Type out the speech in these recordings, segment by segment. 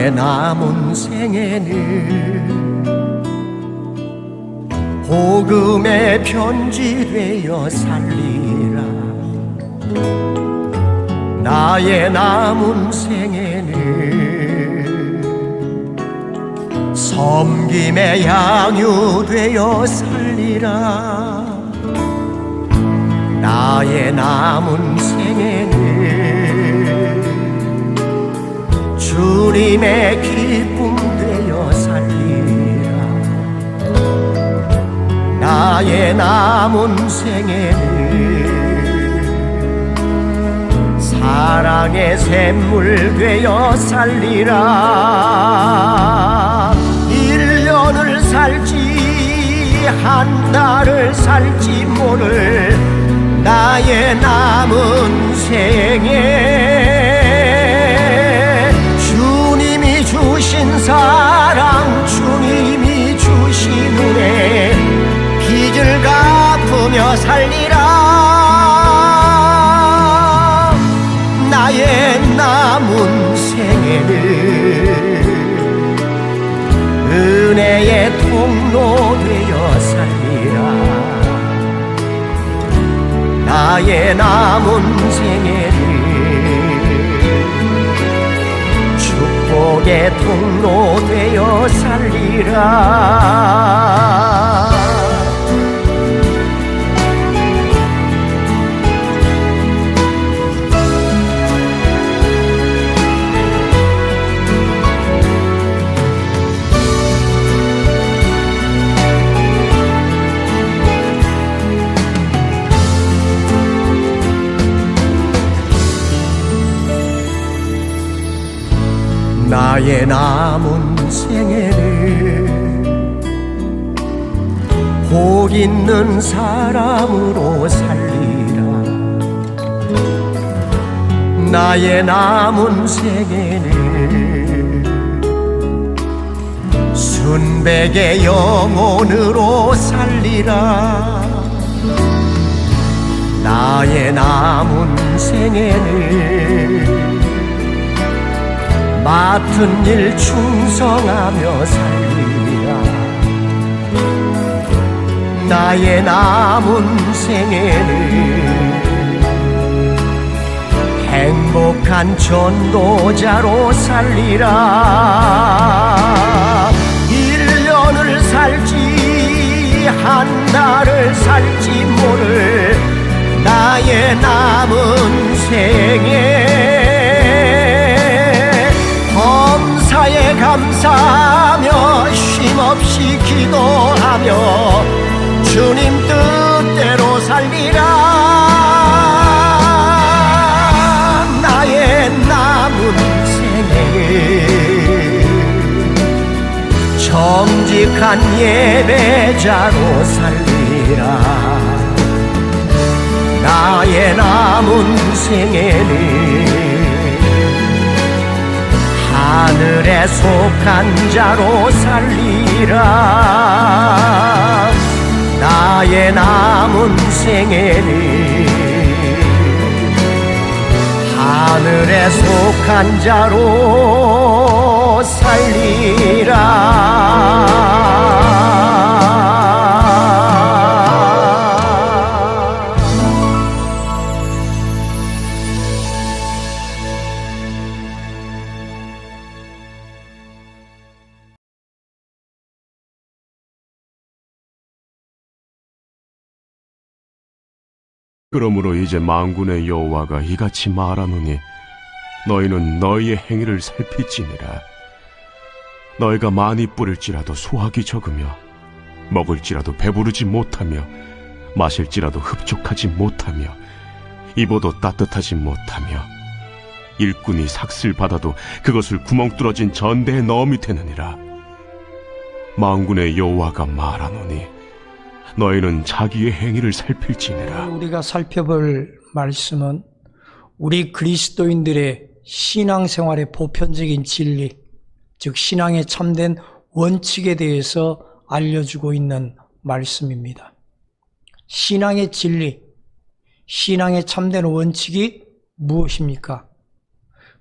나의 남은 생애는 복음의 편지되어 살리라. 나의 남은 생애는 섬김의 양유되어 살리라. 나의 남은 생애는 주님의 기쁨 되어 살리라. 나의 남은 생애는 사랑의 샘물 되어 살리라. 1년을 살지 한 달을 살지 모를 나의 남은 생애, 주님이 주신 사랑, 주님이 주신 은혜, 빚을 갚으며 살리라. 나의 남은 생애는 은혜의 통로 되어 살리라. 나의 남은 생애는 축복의 통로 되어 살리라. 나의 남은 생애를 복 있는 사람으로 살리라. 나의 남은 생애는 순백의 영혼으로 살리라. 나의 남은 생애는 맡은 일 충성하며 살리라. 나의 남은 생애는 행복한 전도자로 살리라. 1년을 살지 한 달을 살지 모를 나의 남은 생애, 범사에 감사하며 쉼없이 기도하며 주님 뜻대로 살리라. 나의 남은 생애는 정직한 예배자로 살리라. 나의 남은 생애는 하늘에 속한 자로 살리라. 나의 남은 생애는 하늘에 속한 자로 살리라. 그러므로 이제 만군의 여호와가 이같이 말하노니 너희는 너희의 행위를 살필지니라. 너희가 많이 뿌릴지라도 수확이 적으며 먹을지라도 배부르지 못하며 마실지라도 흡족하지 못하며 입어도 따뜻하지 못하며 일꾼이 삭슬 받아도 그것을 구멍 뚫어진 전대에 넣음이 되느니라. 만군의 여호와가 말하노니 너희는 자기의 행위를 살필지니라. 우리가 살펴볼 말씀은 우리 그리스도인들의 신앙생활의 보편적인 진리, 즉 신앙의 참된 원칙에 대해서 알려주고 있는 말씀입니다. 신앙의 진리, 신앙의 참된 원칙이 무엇입니까?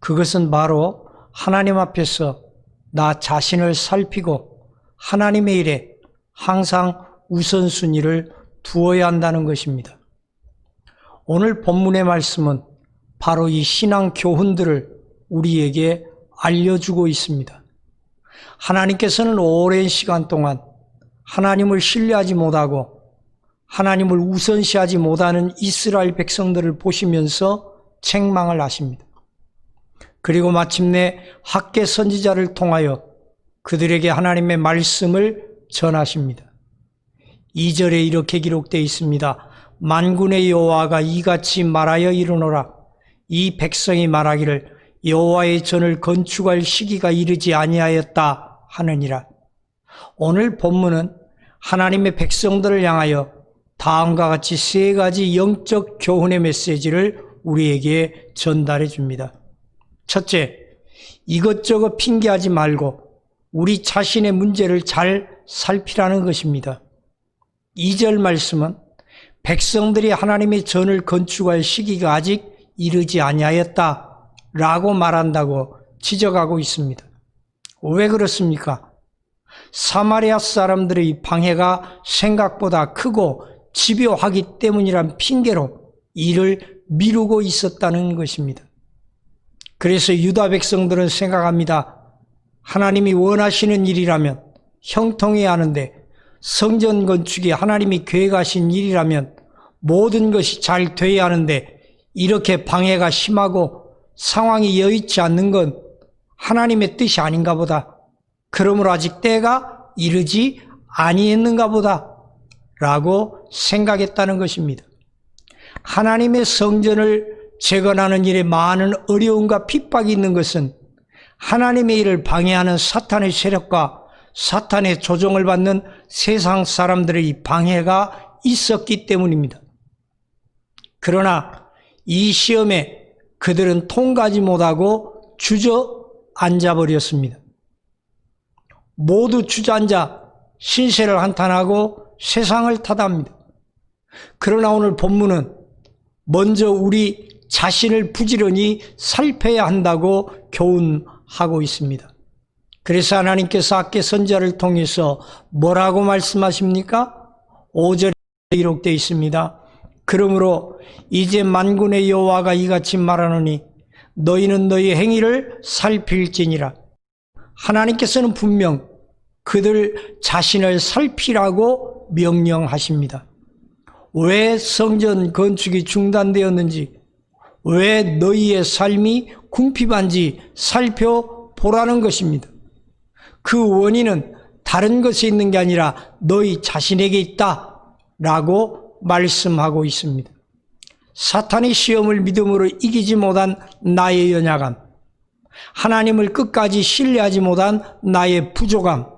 그것은 바로 하나님 앞에서 나 자신을 살피고 하나님의 일에 항상 우선순위를 두어야 한다는 것입니다. 오늘 본문의 말씀은 바로 이 신앙 교훈들을 우리에게 알려주고 있습니다. 하나님께서는 오랜 시간 동안 하나님을 신뢰하지 못하고 하나님을 우선시하지 못하는 이스라엘 백성들을 보시면서 책망을 하십니다. 그리고 마침내 학개 선지자를 통하여 그들에게 하나님의 말씀을 전하십니다. 2절에 이렇게 기록되어 있습니다. 만군의 여호와가 이같이 말하여 이르노라. 이 백성이 말하기를 여호와의 전을 건축할 시기가 이르지 아니하였다 하느니라. 오늘 본문은 하나님의 백성들을 향하여 다음과 같이 세 가지 영적 교훈의 메시지를 우리에게 전달해 줍니다. 첫째, 이것저것 핑계하지 말고 우리 자신의 문제를 잘 살피라는 것입니다. 2절 말씀은 백성들이 하나님의 전을 건축할 시기가 아직 이르지 아니하였다 라고 말한다고 지적하고 있습니다. 왜 그렇습니까? 사마리아 사람들의 방해가 생각보다 크고 집요하기 때문이란 핑계로 일을 미루고 있었다는 것입니다. 그래서 유다 백성들은 생각합니다. 하나님이 원하시는 일이라면 형통해야 하는데 성전 건축이 하나님이 계획하신 일이라면 모든 것이 잘 돼야 하는데 이렇게 방해가 심하고 상황이 여의치 않는 건 하나님의 뜻이 아닌가 보다. 그러므로 아직 때가 이르지 아니했는가 보다 라고 생각했다는 것입니다. 하나님의 성전을 재건하는 일에 많은 어려움과 핍박이 있는 것은 하나님의 일을 방해하는 사탄의 세력과 사탄의 조종을 받는 세상 사람들의 방해가 있었기 때문입니다. 그러나 이 시험에 그들은 통과하지 못하고 주저앉아 버렸습니다. 모두 주저앉아 신세를 한탄하고 세상을 탓합니다. 그러나 오늘 본문은 먼저 우리 자신을 부지런히 살펴야 한다고 교훈하고 있습니다. 그래서 하나님께서 학개 선지자를 통해서 뭐라고 말씀하십니까? 5절에 기록되어 있습니다. 그러므로 이제 만군의 여호와가 이같이 말하노니 너희는 너희 행위를 살필지니라. 하나님께서는 분명 그들 자신을 살피라고 명령하십니다. 왜 성전 건축이 중단되었는지, 왜 너희의 삶이 궁핍한지 살펴보라는 것입니다. 그 원인은 다른 것에 있는 게 아니라 너희 자신에게 있다 라고 말씀하고 있습니다. 사탄의 시험을 믿음으로 이기지 못한 나의 연약함, 하나님을 끝까지 신뢰하지 못한 나의 부족함,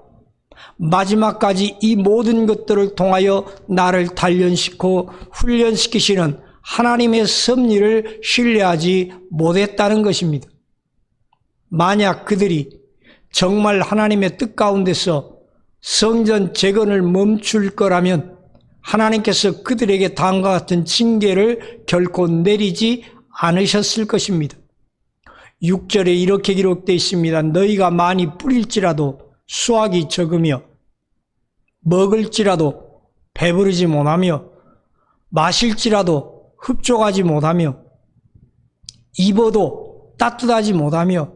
마지막까지 이 모든 것들을 통하여 나를 단련시키고 훈련시키시는 하나님의 섭리를 신뢰하지 못했다는 것입니다. 만약 그들이 정말 하나님의 뜻 가운데서 성전 재건을 멈출 거라면 하나님께서 그들에게 다음과 같은 징계를 결코 내리지 않으셨을 것입니다. 6절에 이렇게 기록되어 있습니다. 너희가 많이 뿌릴지라도 수확이 적으며 먹을지라도 배부르지 못하며 마실지라도 흡족하지 못하며 입어도 따뜻하지 못하며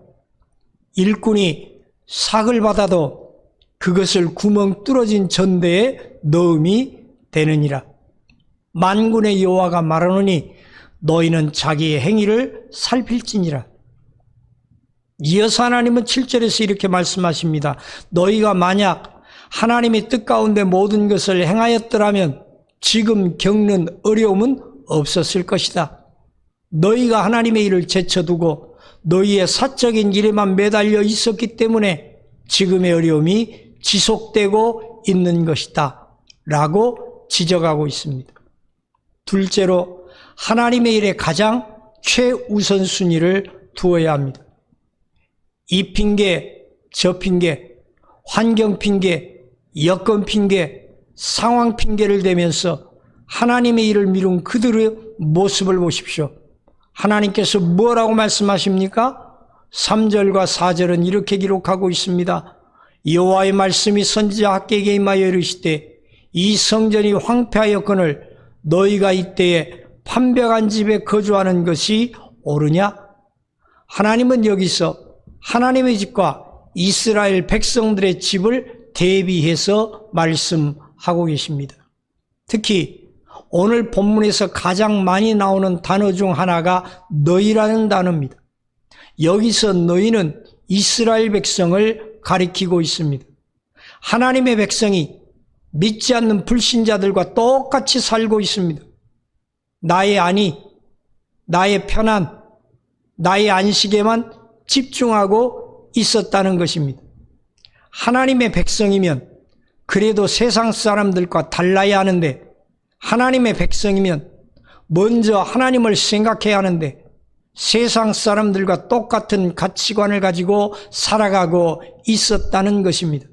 일꾼이 삭을 받아도 그것을 구멍 뚫어진 전대에 넣음이 되느니라. 만군의 여호와가 말하노니 너희는 자기의 행위를 살필지니라. 이어서 하나님은 7절에서 이렇게 말씀하십니다. 너희가 만약 하나님의 뜻 가운데 모든 것을 행하였더라면 지금 겪는 어려움은 없었을 것이다. 너희가 하나님의 일을 제쳐두고 너희의 사적인 일에만 매달려 있었기 때문에 지금의 어려움이 지속되고 있는 것이다 라고 지적하고 있습니다. 둘째로 하나님의 일에 가장 최우선순위를 두어야 합니다. 이 핑계, 저 핑계, 환경 핑계, 여건 핑계, 상황 핑계를 대면서 하나님의 일을 미룬 그들의 모습을 보십시오. 하나님께서 뭐라고 말씀하십니까? 3절과 4절은 이렇게 기록하고 있습니다. 여호와의 말씀이 선지자 학개에게 임하여 이르시되 이 성전이 황폐하였거늘 너희가 이때에 판벽한 집에 거주하는 것이 옳으냐? 하나님은 여기서 하나님의 집과 이스라엘 백성들의 집을 대비해서 말씀하고 계십니다. 특히 오늘 본문에서 가장 많이 나오는 단어 중 하나가 너희라는 단어입니다. 여기서 너희는 이스라엘 백성을 가리키고 있습니다. 하나님의 백성이 믿지 않는 불신자들과 똑같이 살고 있습니다. 나의 안위, 나의 편안, 나의 안식에만 집중하고 있었다는 것입니다. 하나님의 백성이면 그래도 세상 사람들과 달라야 하는데, 하나님의 백성이면 먼저 하나님을 생각해야 하는데 세상 사람들과 똑같은 가치관을 가지고 살아가고 있었다는 것입니다.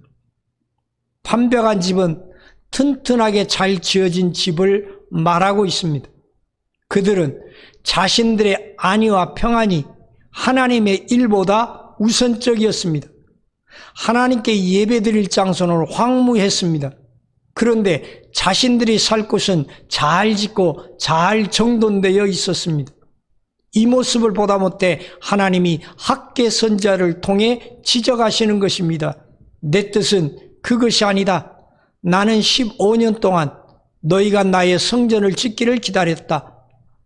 판벽한 집은 튼튼하게 잘 지어진 집을 말하고 있습니다. 그들은 자신들의 안위와 평안이 하나님의 일보다 우선적이었습니다. 하나님께 예배드릴 장소는 황무했습니다. 그런데 자신들이 살 곳은 잘 짓고 잘 정돈되어 있었습니다. 이 모습을 보다 못해 하나님이 학개 선지자를 통해 지적하시는 것입니다. 내 뜻은 그것이 아니다. 나는 15년 동안 너희가 나의 성전을 짓기를 기다렸다.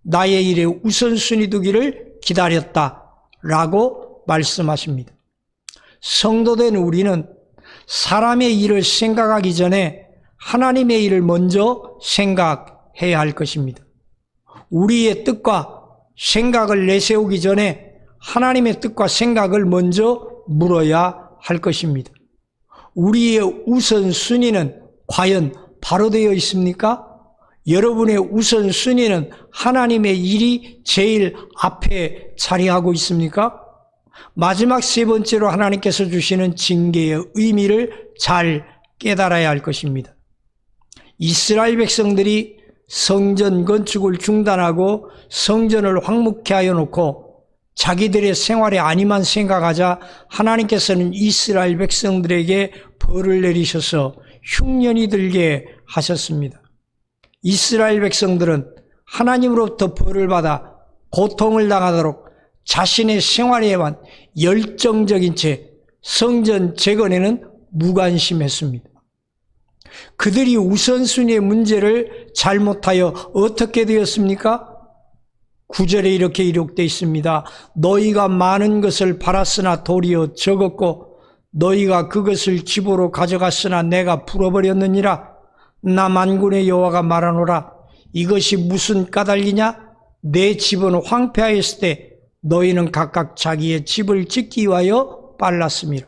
나의 일에 우선순위 두기를 기다렸다. 라고 말씀하십니다. 성도된 우리는 사람의 일을 생각하기 전에 하나님의 일을 먼저 생각해야 할 것입니다. 우리의 뜻과 생각을 내세우기 전에 하나님의 뜻과 생각을 먼저 물어야 할 것입니다. 우리의 우선순위는 과연 바로 되어 있습니까? 여러분의 우선순위는 하나님의 일이 제일 앞에 자리하고 있습니까? 마지막 세 번째로 하나님께서 주시는 징계의 의미를 잘 깨달아야 할 것입니다. 이스라엘 백성들이 성전 건축을 중단하고 성전을 황무케 하여 놓고 자기들의 생활에 안위만 생각하자 하나님께서는 이스라엘 백성들에게 벌을 내리셔서 흉년이 들게 하셨습니다. 이스라엘 백성들은 하나님으로부터 벌을 받아 고통을 당하도록 자신의 생활에만 열정적인 채 성전 재건에는 무관심했습니다. 그들이 우선순위의 문제를 잘못하여 어떻게 되었습니까? 9절에 이렇게 기록되어 있습니다. 너희가 많은 것을 팔았으나 도리어 적었고 너희가 그것을 집으로 가져갔으나 내가 풀어버렸느니라. 나 만군의 여호와가 말하노라. 이것이 무슨 까닭이냐? 내 집은 황폐하였을 때 너희는 각각 자기의 집을 짓기 위하여 빨랐습니다.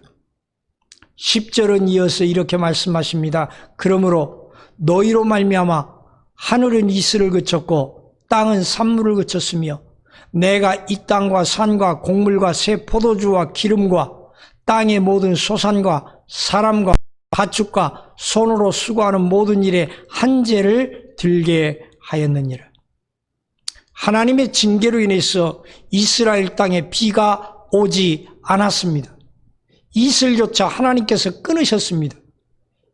10절은 이어서 이렇게 말씀하십니다. 그러므로 너희로 말미암아 하늘은 이슬을 그쳤고 땅은 산물을 그쳤으며 내가 이 땅과 산과 곡물과 새 포도주와 기름과 땅의 모든 소산과 사람과 가축과 손으로 수고하는 모든 일에 한재를 들게 하였느니라. 하나님의 징계로 인해서 이스라엘 땅에 비가 오지 않았습니다. 이슬조차 하나님께서 끊으셨습니다.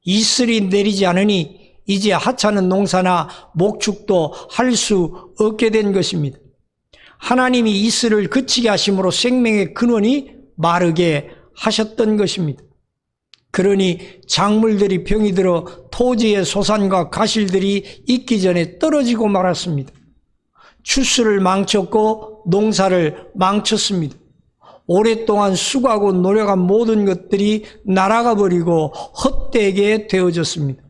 이슬이 내리지 않으니 이제 하찮은 농사나 목축도 할 수 없게 된 것입니다. 하나님이 이슬을 그치게 하심으로 생명의 근원이 마르게 하셨던 것입니다. 그러니 작물들이 병이 들어 토지의 소산과 가실들이 익기 전에 떨어지고 말았습니다. 추수를 망쳤고 농사를 망쳤습니다. 오랫동안 수고하고 노력한 모든 것들이 날아가 버리고 헛되게 되어졌습니다.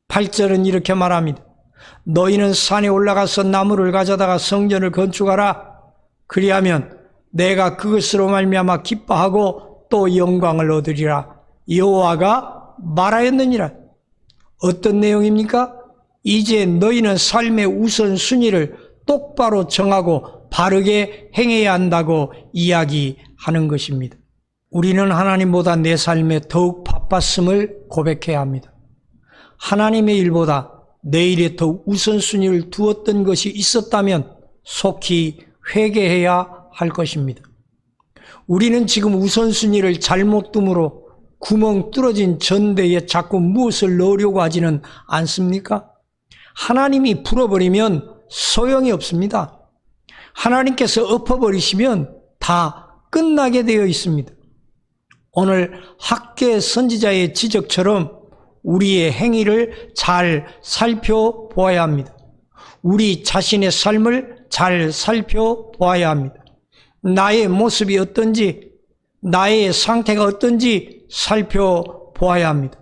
8절은 이렇게 말합니다. 너희는 산에 올라가서 나무를 가져다가 성전을 건축하라. 그리하면 내가 그것으로 말미암아 기뻐하고 또 영광을 얻으리라. 여호와가 말하였느니라. 어떤 내용입니까? 이제 너희는 삶의 우선순위를 똑바로 정하고 바르게 행해야 한다고 이야기하는 것입니다. 우리는 하나님보다 내 삶에 더욱 바빴음을 고백해야 합니다. 하나님의 일보다 내 일에 더 우선순위를 두었던 것이 있었다면 속히 회개해야 할 것입니다. 우리는 지금 우선순위를 잘못 둠으로 구멍 뚫어진 전대에 자꾸 무엇을 넣으려고 하지는 않습니까? 하나님이 풀어버리면 소용이 없습니다. 하나님께서 엎어버리시면 다 끝나게 되어 있습니다. 오늘 학계 선지자의 지적처럼 우리의 행위를 잘 살펴보아야 합니다. 우리 자신의 삶을 잘 살펴보아야 합니다. 나의 모습이 어떤지, 나의 상태가 어떤지 살펴보아야 합니다.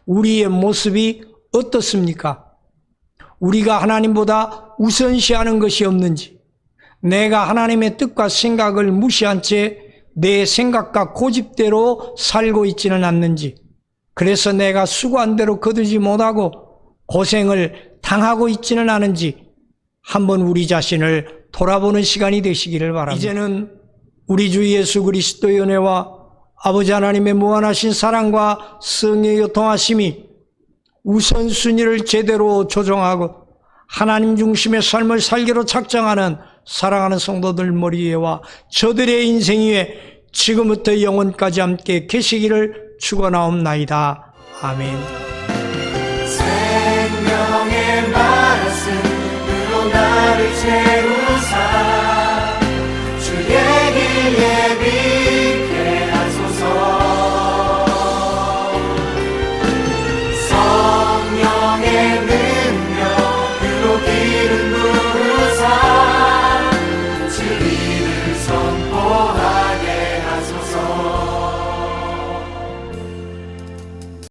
우리의 모습이 어떻습니까? 우리가 하나님보다 우선시하는 것이 없는지, 내가 하나님의 뜻과 생각을 무시한 채 내 생각과 고집대로 살고 있지는 않는지, 그래서 내가 수고한 대로 거두지 못하고 고생을 당하고 있지는 않은지 한번 우리 자신을 돌아보는 시간이 되시기를 바랍니다. 이제는 우리 주 예수 그리스도의 은혜와 아버지 하나님의 무한하신 사랑과 성령의 교통하심이 우선순위를 제대로 조정하고 하나님 중심의 삶을 살기로 작정하는 사랑하는 성도들 머리 위에와 저들의 인생 위에 지금부터 영원까지 함께 계시기를 축원하옵나이다. 아멘.